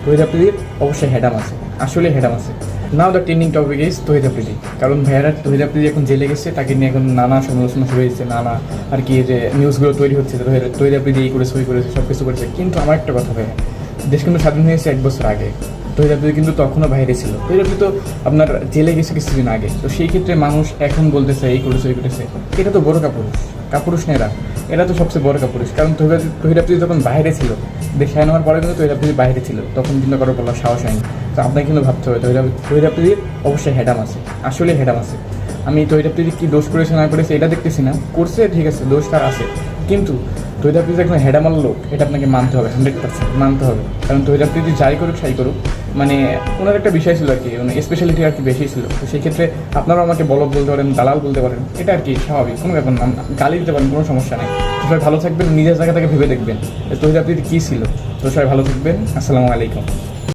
তহিদ আফ্রিদির অবশ্যই হেডাম আছে, আসলে হেডাম আছে। নাও দ্য ট্রেন্ডিং টপিক ইজ তহিদ আফ্রিদি। কারণ ভাইয়ারা তহিদ আফ্রিদি এখন জেলে গেছে, তাকে নিয়ে এখন নানা সমালোচনা শুরু হয়েছে, নানা আর কি যে নিউজগুলো তৈরি হচ্ছে তহিদ আফ্রিদি এই করেছে ওই করেছে সব কিছু করেছে। কিন্তু আমার একটা কথা ভাইয়া, দেশ কিন্তু স্বাধীন হয়েছে 1 বছর আগে, তহিদ আফ্রিদি কিন্তু তখনও বাইরে ছিল। তহিদ আফ্রিদি তো আপনার জেলে গেছে কিছুদিন আগে। তো সেই ক্ষেত্রে মানুষ এখন বলতেছে এই করেছে ওই করেছে, এটা তো বড় কাপুরুষ না এরা তো সবচেয়ে বড় কাপুরুষ। কারণ তহিদ আফ্রিদি যখন বাইরে ছিল, দেশ স্বাধীন হওয়ার পরে কিন্তু তহিদ আফ্রিদি বাইরে ছিল, তখন কিন্তু কারো বলার সাহস হয়নি। তো আপনাকে কিন্তু ভাবতে হবে তহিদ আফ্রিদির অবশ্যই হেডাম আছে, আসলে হেডাম আছে। আমি তহিদ আফ্রিদি কী দোষ করেছে না করেছে এটা দেখতেছি না, করছে ঠিক আছে, দোষ তার আছে। কিন্তু তহিদ আফ্রিদি একজন হেডামাল লোক, এটা আপনাকে মানতে হবে, 100% মানতে হবে। কারণ তহিদ আফ্রিদি যাই করুক সাই করুক, মানে ওনার একটা বিষয় ছিল আর কি, মানে স্পেশালিটি আর কি বেশি ছিল। তো সেই ক্ষেত্রে আপনারাও আমাকে বলদ বলতে পারেন, দালাল বলতে পারেন, এটা আর কি স্বাভাবিক, কোনো ব্যাপার না, গালি দিতে পারেন, কোনো সমস্যা নেই। তো সবাই ভালো থাকবেন, নিজের জায়গা থেকে ভেবে দেখবেন তহিদ আফ্রিদি কী ছিল। তো সবাই ভালো থাকবেন, আসসালামু আলাইকুম।